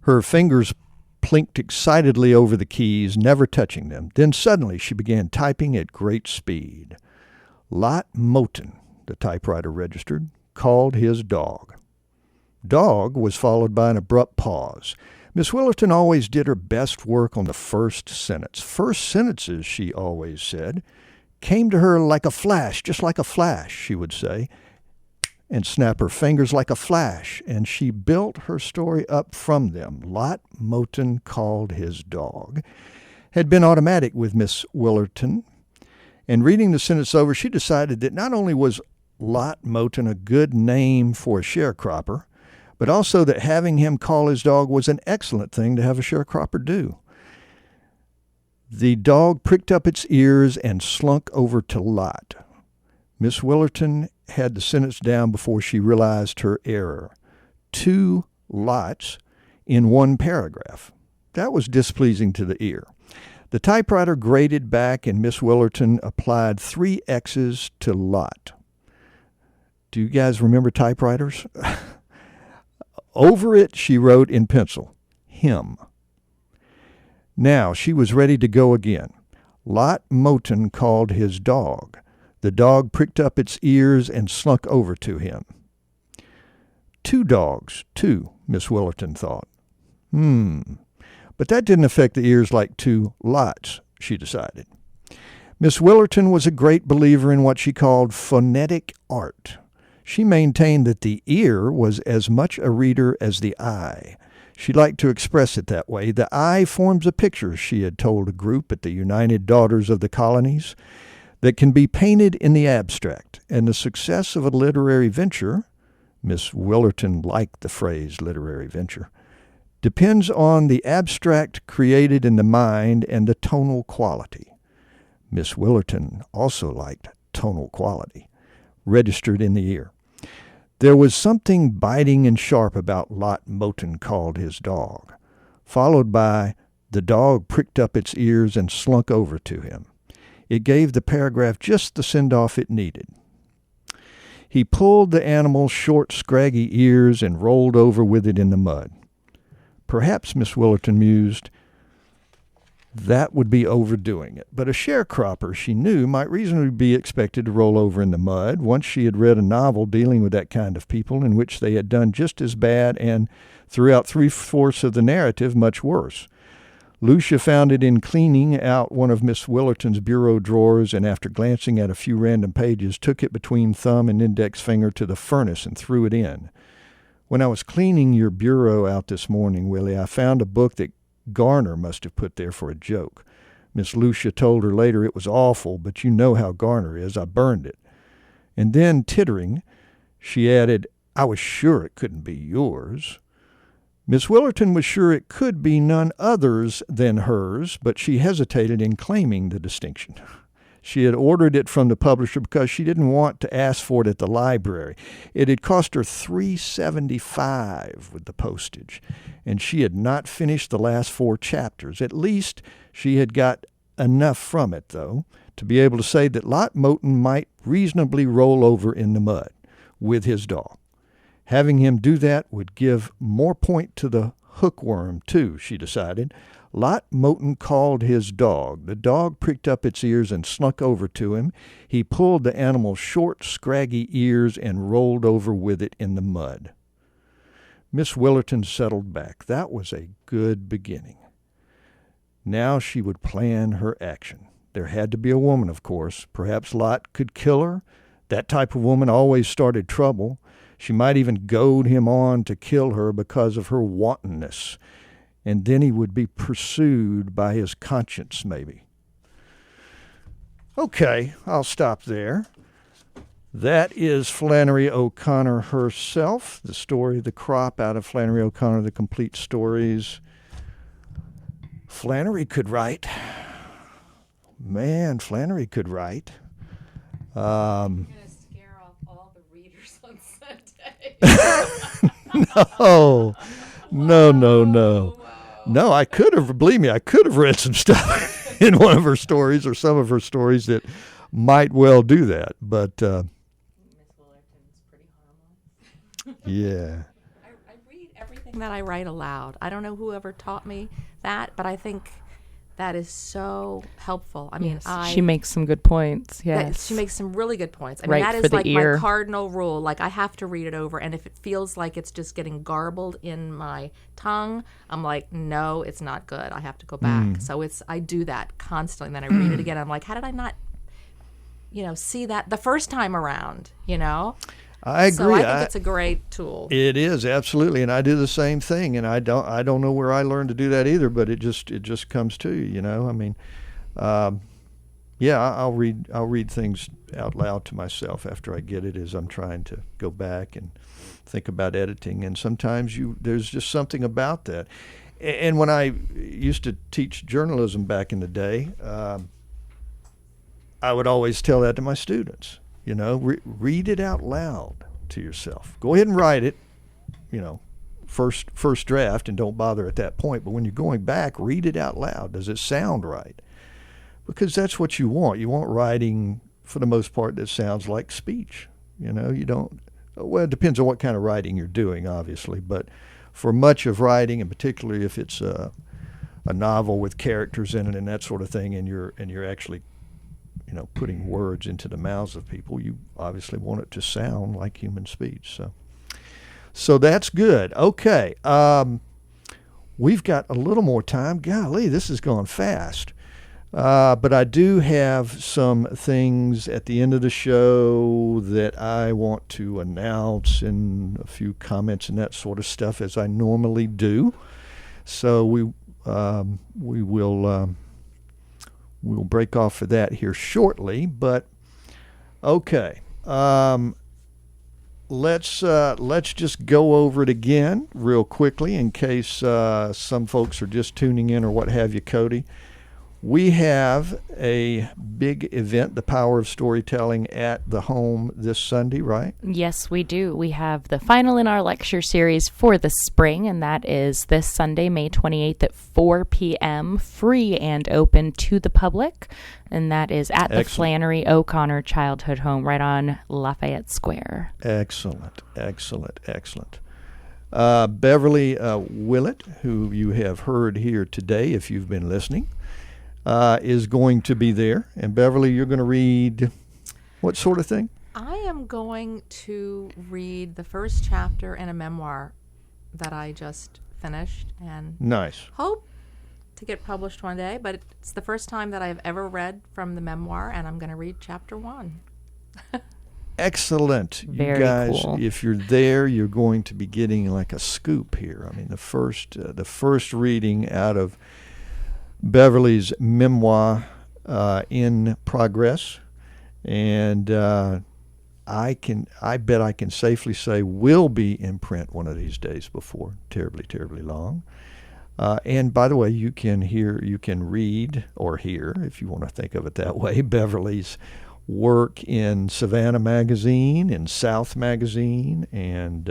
[SPEAKER 1] Her fingers plinked excitedly over the keys, never touching them. Then suddenly she began typing at great speed. Lot Moten, the typewriter registered, called his dog. Dog was followed by an abrupt pause. Miss Willerton always did her best work on the first sentence. First sentences, she always said, came to her like a flash, just like a flash, she would say, and snap her fingers like a flash, and she built her story up from them. Lot Moten Called His Dog had been automatic with Miss Willerton, and reading the sentence over, she decided that not only was Lot Moten a good name for a sharecropper, but also that having him call his dog was an excellent thing to have a sharecropper do. The dog pricked up its ears and slunk over to Lot. Miss Willerton had the sentence down before she realized her error. 2 lots in one paragraph. That was displeasing to the ear. The typewriter grated back and Miss Willerton applied 3 X's to Lot. Do you guys remember typewriters? Over it, she wrote in pencil, him. Now she was ready to go again. Lot Moten called his dog. The dog pricked up its ears and slunk over to him. 2 dogs, too, Miss Willerton thought. But that didn't affect the ears like 2 lots, she decided. Miss Willerton was a great believer in what she called phonetic art. She maintained that the ear was as much a reader as the eye. She liked to express it that way. The eye forms a picture, she had told a group at the United Daughters of the Colonies, that can be painted in the abstract, and the success of a literary venture, Miss Willerton liked the phrase literary venture, depends on the abstract created in the mind and the tonal quality. Miss Willerton also liked tonal quality, registered in the ear. There was something biting and sharp about Lot Moten Called His Dog, followed by the dog pricked up its ears and slunk over to him. It gave the paragraph just the send-off it needed. He pulled the animal's short, scraggy ears and rolled over with it in the mud. Perhaps, Miss Willerton mused, that would be overdoing it. But a sharecropper, she knew, might reasonably be expected to roll over in the mud. Once she had read a novel dealing with that kind of people in which they had done just as bad and, throughout 3/4 of the narrative, much worse. Lucia found it in cleaning out one of Miss Willerton's bureau drawers and, after glancing at a few random pages, took it between thumb and index finger to the furnace and threw it in. When I was cleaning your bureau out this morning, Willie, I found a book that Garner must have put there for a joke. Miss Lucia told her later it was awful, but you know how Garner is. I burned it. And then, tittering, she added, I was sure it couldn't be yours. Miss Willerton was sure it could be none other's than hers, but she hesitated in claiming the distinction. She had ordered it from the publisher because she didn't want to ask for it at the library. It had cost her $3.75 with the postage, and she had not finished the last 4 chapters. At least she had got enough from it, though, to be able to say that Lot Moten might reasonably roll over in the mud with his dog. Having him do that would give more point to the hookworm, too, she decided. Lot Moten called his dog. The dog pricked up its ears and slunk over to him. He pulled the animal's short, scraggy ears and rolled over with it in the mud. Miss Willerton settled back. That was a good beginning. Now she would plan her action. There had to be a woman, of course. Perhaps Lot could kill her. That type of woman always started trouble. She might even goad him on to kill her because of her wantonness. And then he would be pursued by his conscience, maybe. Okay, I'll stop there. That is Flannery O'Connor herself, the story, The Crop, out of Flannery O'Connor, The Complete Stories. Flannery could write. Man, Flannery could write.
[SPEAKER 3] Going to scare off all the readers on Sunday.
[SPEAKER 1] No. No, I could have, believe me, I could have read some stuff in one of her stories or some of her stories that might well do that. But,
[SPEAKER 3] Miss Willerton's pretty harmless.
[SPEAKER 1] Yeah.
[SPEAKER 3] I read everything that I write aloud. I don't know whoever taught me that, but I think that is so helpful. I mean,
[SPEAKER 2] she makes some good points. Yes,
[SPEAKER 3] she makes some really good points. I mean,
[SPEAKER 2] Right
[SPEAKER 3] that
[SPEAKER 2] for
[SPEAKER 3] is
[SPEAKER 2] the
[SPEAKER 3] like
[SPEAKER 2] ear.
[SPEAKER 3] my cardinal rule. Like, I have to read it over, and if it feels like it's just getting garbled in my tongue, I'm like, no, it's not good. I have to go back. So I do that constantly. And then I read it again. I'm like, how did I not see that the first time around,
[SPEAKER 1] I agree.
[SPEAKER 3] So I think it's a great tool.
[SPEAKER 1] It is, absolutely, and I do the same thing, and I don't know where I learned to do that either, but it just comes to you, I mean, I'll read things out loud to myself after I get it as I'm trying to go back and think about editing, and sometimes there's just something about that. And when I used to teach journalism back in the day, I would always tell that to my students. Read it out loud to yourself. Go ahead and write it, first draft, and don't bother at that point. But when you're going back, read it out loud. Does it sound right? Because that's what you want. You want writing, for the most part, that sounds like speech. You don't. Well, it depends on what kind of writing you're doing, obviously. But for much of writing, and particularly if it's a novel with characters in it and that sort of thing, and you're actually putting words into the mouths of people, you obviously want it to sound like human speech. So that's good. Okay. We've got a little more time. Golly, this has gone fast. But I do have some things at the end of the show that I want to announce, and a few comments and that sort of stuff, as I normally do. So we'll break off for that here shortly, but okay. Let's just go over it again real quickly in case some folks are just tuning in or what have you, Cody. We have a big event, The Power of Storytelling, at the home this Sunday, right?
[SPEAKER 2] Yes, we do. We have the final in our lecture series for the spring, and that is this Sunday, May 28th at 4 p.m., free and open to the public, and that is at the Flannery O'Connor Childhood Home right on Lafayette Square.
[SPEAKER 1] Excellent. Beverly Willett, who you have heard here today if you've been listening, is going to be there. And Beverly, you're going to read what sort of thing?
[SPEAKER 3] I am going to read the first chapter in a memoir that I just finished and
[SPEAKER 1] nice.
[SPEAKER 3] Hope to get published one day, but it's the first time that I've ever read from the memoir, and I'm going to read chapter 1.
[SPEAKER 1] Excellent.
[SPEAKER 2] Very
[SPEAKER 1] you guys,
[SPEAKER 2] cool.
[SPEAKER 1] If you're there, you're going to be getting like a scoop here. I mean, the first reading out of Beverly's memoir, in progress, and I bet I can safely say will be in print one of these days before terribly long. And by the way, you can read or hear, if you want to think of it that way, Beverly's work in Savannah Magazine, in South Magazine, and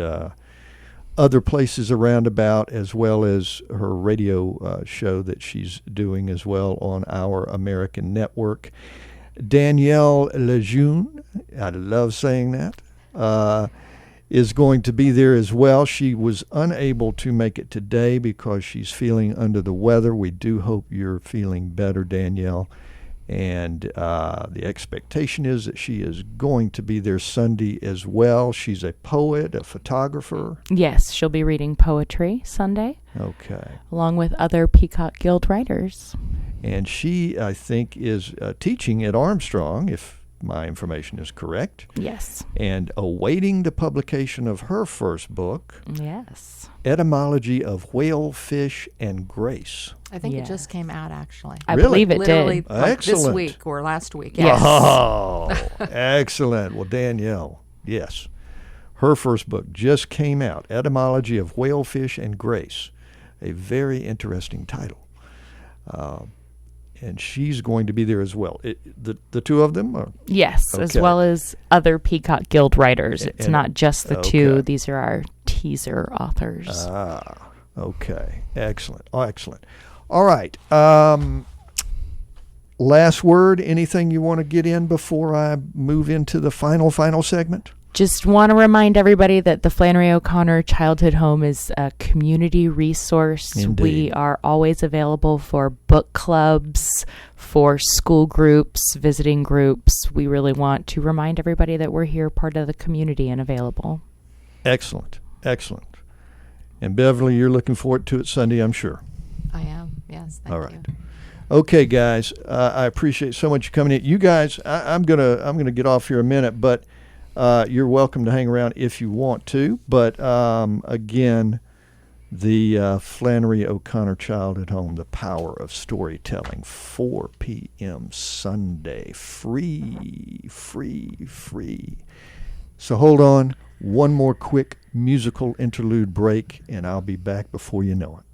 [SPEAKER 1] other places around about, as well as her radio show that she's doing as well on Our American Network. Danielle Lejeune, I love saying that, is going to be there as well. She was unable to make it today because she's feeling under the weather. We do hope you're feeling better, Danielle. And the expectation is that she is going to be there Sunday as well. She's a poet, a photographer.
[SPEAKER 2] Yes, she'll be reading poetry Sunday.
[SPEAKER 1] Okay.
[SPEAKER 2] Along with other Peacock Guild writers.
[SPEAKER 1] And she, I think, is teaching at Armstrong, if my information is correct.
[SPEAKER 2] Yes.
[SPEAKER 1] And awaiting the publication of her first book.
[SPEAKER 2] Yes.
[SPEAKER 1] Etymology of Whalefish and Grace.
[SPEAKER 3] I think it just came out, actually.
[SPEAKER 2] I
[SPEAKER 1] Really?
[SPEAKER 2] believe it
[SPEAKER 3] Literally
[SPEAKER 2] did.
[SPEAKER 3] like this
[SPEAKER 1] Excellent.
[SPEAKER 3] week or last week. Yes.
[SPEAKER 1] Oh, excellent. Well, Danielle, yes. Her first book just came out, Etymology of Whalefish and Grace. A very interesting title. And she's going to be there as well. The two of them? Are,
[SPEAKER 2] Yes,
[SPEAKER 1] okay.
[SPEAKER 2] as well as other Peacock Guild writers. It's
[SPEAKER 1] And-
[SPEAKER 2] not just the
[SPEAKER 1] okay.
[SPEAKER 2] two. These are our teaser authors.
[SPEAKER 1] Okay. Excellent. Oh, excellent. All right. Last word, anything you want to get in before I move into the final segment?
[SPEAKER 2] Just want to remind everybody that the Flannery O'Connor Childhood Home is a community resource.
[SPEAKER 1] Indeed.
[SPEAKER 2] We are always available for book clubs, for school groups, visiting groups. We really want to remind everybody that we're here, part of the community, and available.
[SPEAKER 1] Excellent. And Beverly, you're looking forward to it Sunday, I'm sure.
[SPEAKER 3] I am. Yes. Thank
[SPEAKER 1] All right.
[SPEAKER 3] you.
[SPEAKER 1] Okay, guys, I appreciate so much you coming in. You guys, I'm gonna get off here a minute, but you're welcome to hang around if you want to. But again, the Flannery O'Connor Childhood Home, The Power of Storytelling, 4 p.m. Sunday, free. So hold on, one more quick musical interlude break, and I'll be back before you know it.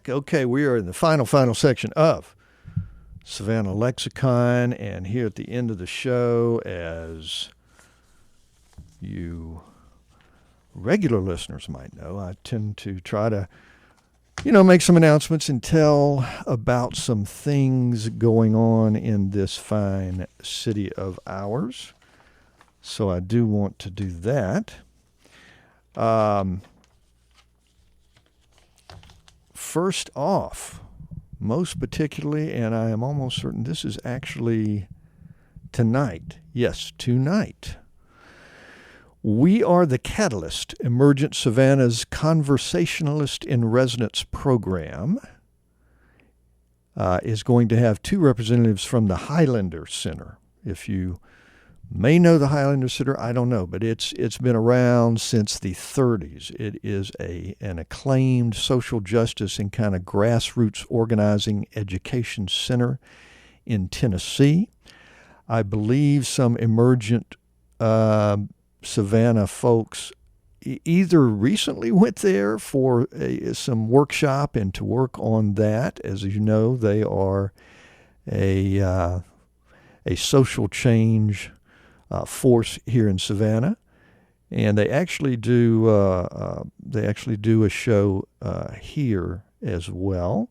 [SPEAKER 1] Okay, we are in the final section of Savannah Lexicon, and here at the end of the show, as you regular listeners might know, I tend to try to, make some announcements and tell about some things going on in this fine city of ours. So I do want to do that. First off, most particularly, and I am almost certain this is actually tonight. Yes, tonight. We Are the Catalyst, Emergent Savannah's Conversationalist in Residence program, is going to have 2 representatives from the Highlander Center. If you may know the Highlander Center, I don't know, but it's been around since the 30s. It is an acclaimed social justice and kind of grassroots organizing education center in Tennessee. I believe some emergent Savannah folks either recently went there for some workshop and to work on that. As you know, they are a social change force here in Savannah, and they actually do a show here as well.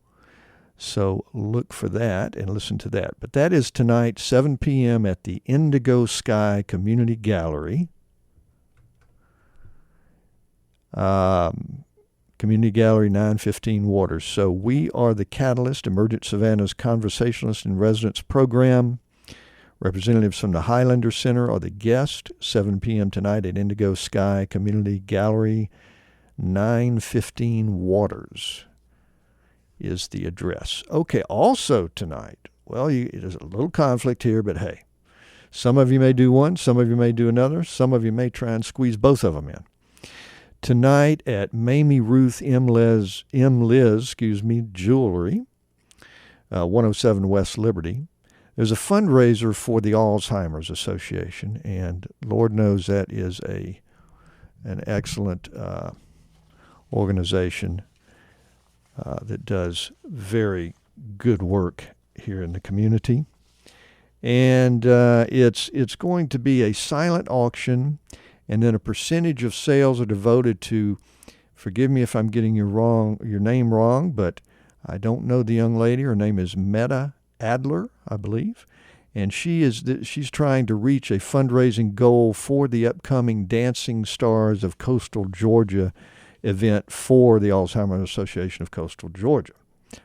[SPEAKER 1] So look for that and listen to that. But that is tonight, 7 p.m. at the Indigo Sky Community Gallery. Community Gallery, 915 Waters. So We Are the Catalyst, Emergent Savannah's Conversationalist in Residence program. Representatives from the Highlander Center are the guest, 7 p.m. tonight at Indigo Sky Community Gallery, 915 Waters is the address. Okay, also tonight, well, there's a little conflict here, but hey, some of you may do one, some of you may do another, some of you may try and squeeze both of them in. tonight at Mamie Ruth M. Liz, Jewelry, 107 West Liberty. There's a fundraiser for the Alzheimer's Association, and Lord knows that is an excellent organization that does very good work here in the community. And it's going to be a silent auction, and then a percentage of sales are devoted to, forgive me if I'm getting your name wrong, but I don't know the young lady. Her name is Meta Adler, I believe. And she's trying to reach a fundraising goal for the upcoming Dancing Stars of Coastal Georgia event for the Alzheimer's Association of Coastal Georgia.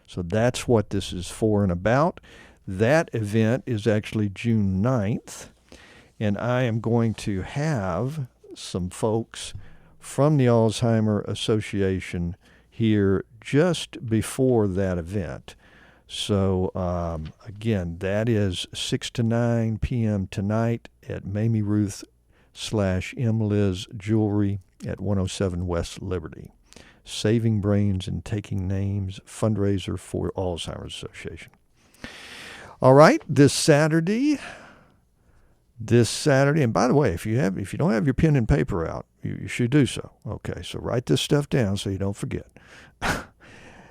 [SPEAKER 1] So that's what this is for and about. That event is actually June 9th, and I am going to have some folks from the Alzheimer's Association here just before that event. So, again, that is 6 to 9 p.m. tonight at Mamie Ruth /M. Liz Jewelry at 107 West Liberty. Saving Brains and Taking Names fundraiser for Alzheimer's Association. All right, this Saturday, and by the way, if you don't have your pen and paper out, you should do so. Okay, so write this stuff down so you don't forget.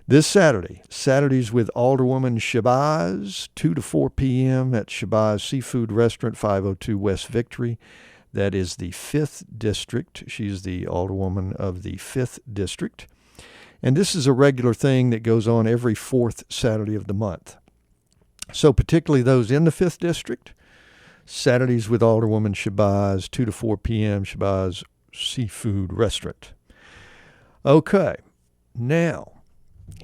[SPEAKER 1] This Saturdays with Alderwoman Shabazz, 2 to 4 p.m. at Shabazz Seafood Restaurant, 502 West Victory. That is the 5th District. She's the Alderwoman of the 5th District. And this is a regular thing that goes on every 4th Saturday of the month. So particularly those in the 5th District, Saturdays with Alderwoman Shabazz, 2 to 4 p.m., Shabazz Seafood Restaurant. Okay, now,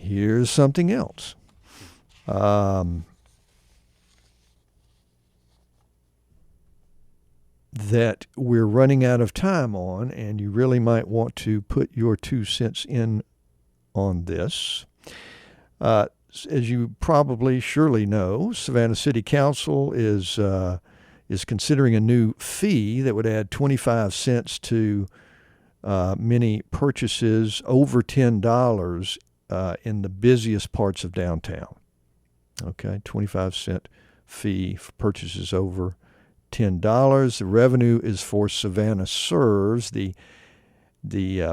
[SPEAKER 1] here's something else. That we're running out of time on, and you really might want to put your 2 cents in on this. As you probably surely know, Savannah City Council is considering a new fee that would add 25 cents to many purchases over $10 in the busiest parts of downtown. Okay, 25-cent fee for purchases over $10. The revenue is for Savannah Serves, the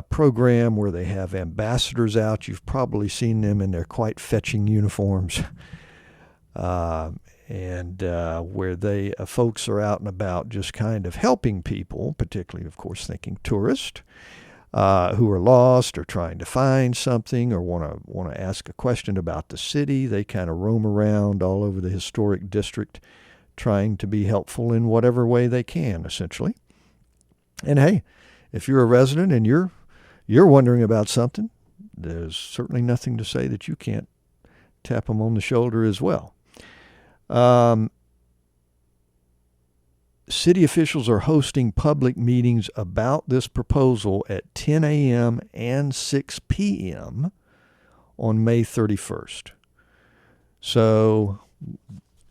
[SPEAKER 1] program where they have ambassadors out. You've probably seen them in their quite fetching uniforms, and where they folks are out and about just kind of helping people, particularly, of course, thinking tourists who are lost or trying to find something or want to ask a question about the city. They kind of roam around all over the historic district, trying to be helpful in whatever way they can, essentially. And hey, if you're a resident and you're wondering about something, there's certainly nothing to say that you can't tap them on the shoulder as well. City officials are hosting public meetings about this proposal at 10 a.m. and 6 p.m. on May 31st. So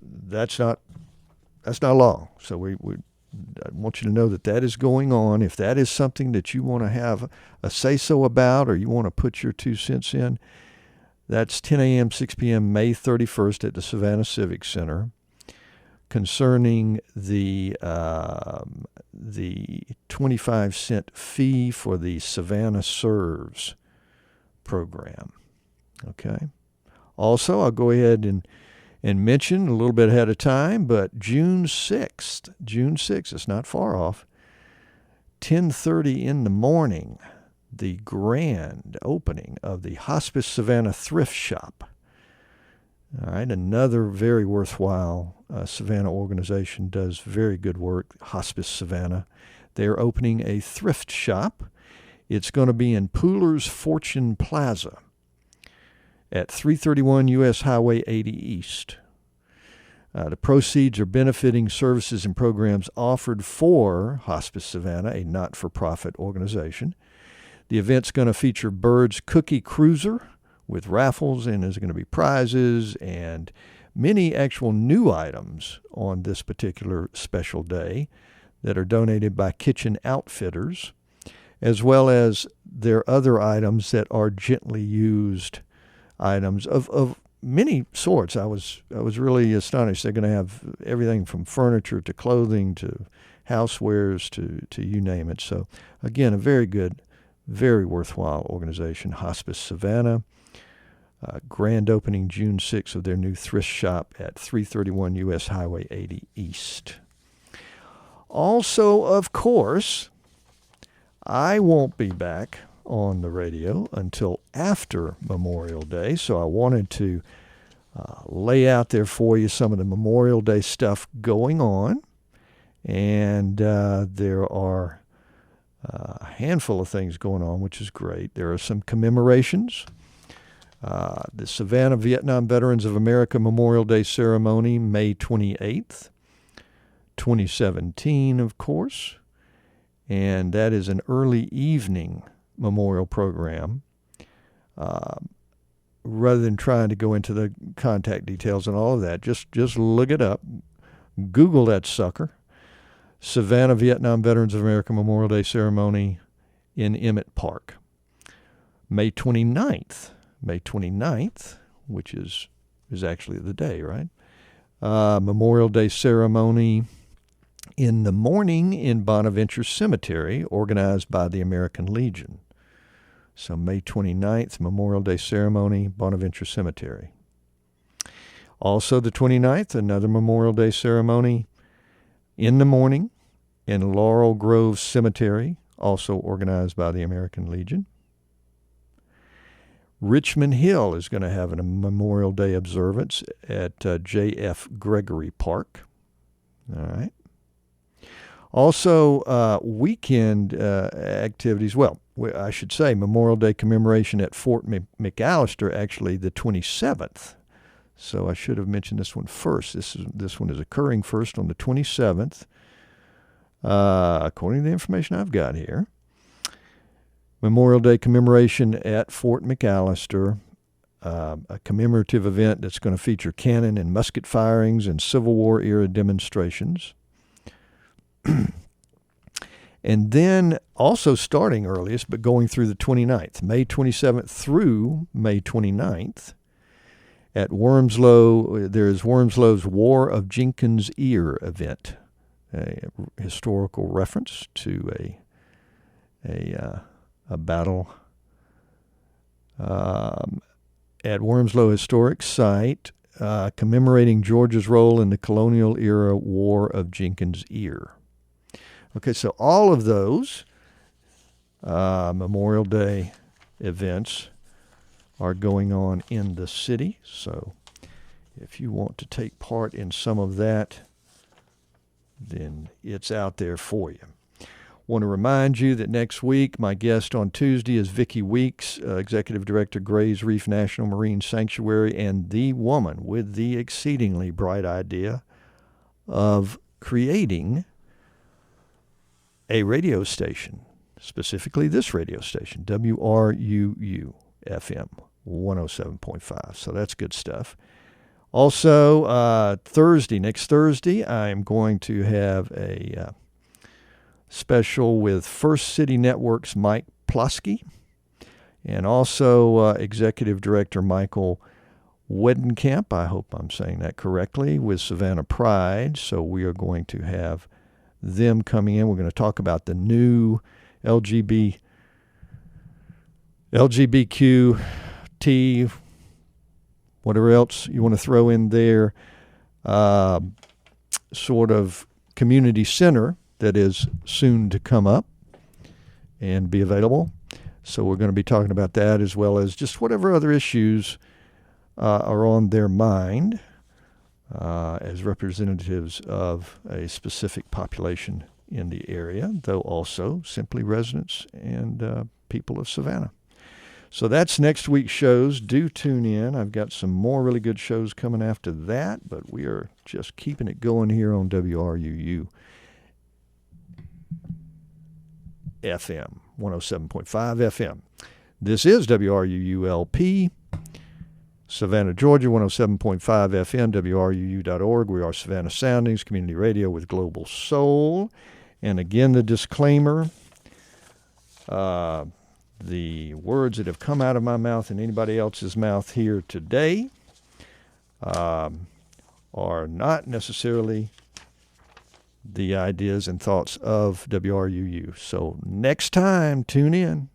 [SPEAKER 1] that's not long. So I want you to know that is going on. If that is something that you want to have a say-so about or you want to put your 2 cents in, that's 10 a.m., 6 p.m., May 31st at the Savannah Civic Center, concerning the 25-cent fee for the Savannah Serves program. Okay. Also, I'll go ahead and mention a little bit ahead of time, but June 6th, it's not far off, 10:30 in the morning, the grand opening of the Hospice Savannah Thrift Shop. All right, another very worthwhile Savannah organization, does very good work, Hospice Savannah. They're opening a thrift shop. It's going to be in Pooler's Fortune Plaza at 331 U.S. Highway 80 East. The proceeds are benefiting services and programs offered for Hospice Savannah, a not-for-profit organization. The event's going to feature Bird's Cookie Cruiser with raffles, and there's going to be prizes and many actual new items on this particular special day that are donated by Kitchen Outfitters, as well as there are other items that are gently used items of many sorts. I was really astonished. They're going to have everything from furniture to clothing to housewares to you name it. So again, a very good, very worthwhile organization, Hospice Savannah. Grand opening June 6th of their new thrift shop at 331 U.S. Highway 80 East. Also, of course, I won't be back on the radio until after Memorial Day, so I wanted to lay out there for you some of the Memorial Day stuff going on. And there are a handful of things going on, which is great. There are some commemorations. The Savannah Vietnam Veterans of America Memorial Day Ceremony, May 28th, 2017, of course. And that is an early evening memorial program. Rather than trying to go into the contact details and all of that, just look it up. Google that sucker. Savannah Vietnam Veterans of America Memorial Day Ceremony in Emmett Park. May 29th, which is actually the day, right? Memorial Day Ceremony in the morning in Bonaventure Cemetery, organized by the American Legion. So May 29th, Memorial Day Ceremony, Bonaventure Cemetery. Also the 29th, another Memorial Day Ceremony in the morning in Laurel Grove Cemetery, also organized by the American Legion. Richmond Hill is going to have a Memorial Day observance at J.F. Gregory Park. All right. Also, weekend activities. Well, I should say Memorial Day commemoration at Fort McAllister, actually the 27th. So I should have mentioned this one first. This one is occurring first on the 27th, according to the information I've got here. Memorial Day commemoration at Fort McAllister, a commemorative event that's going to feature cannon and musket firings and Civil War era demonstrations. And then also starting earliest, but going through the 29th, May 27th through May 29th, at Wormslow, there is Wormslow's War of Jenkins' Ear event, a historical reference to a battle at Wormslow Historic Site, commemorating Georgia's role in the colonial-era War of Jenkins' Ear. Okay, so all of those Memorial Day events are going on in the city. So if you want to take part in some of that, then it's out there for you. Want to remind you that next week, my guest on Tuesday is Vicki Weeks, Executive Director, Grays Reef National Marine Sanctuary, and the woman with the exceedingly bright idea of creating a radio station, specifically this radio station, WRUU FM 107.5. So that's good stuff. Also, next Thursday, I'm going to have a special with First City Network's Mike Plosky, and also Executive Director Michael Wedenkamp. I hope I'm saying that correctly, with Savannah Pride. So we are going to have them coming in. We're going to talk about the new LGBTQT, whatever else you want to throw in there, sort of community center that is soon to come up and be available. So we're going to be talking about that, as well as just whatever other issues are on their mind as representatives of a specific population in the area, though also simply residents and people of Savannah. So that's next week's shows. Do tune in. I've got some more really good shows coming after that, but we are just keeping it going here on WRUU FM, 107.5 FM. This is WRUU-LP, Savannah, Georgia, 107.5 FM, WRUU.org. We are Savannah Soundings, community radio with global soul. And again, the disclaimer, the words that have come out of my mouth and anybody else's mouth here today are not necessarily the ideas and thoughts of WRUU. So next time, tune in.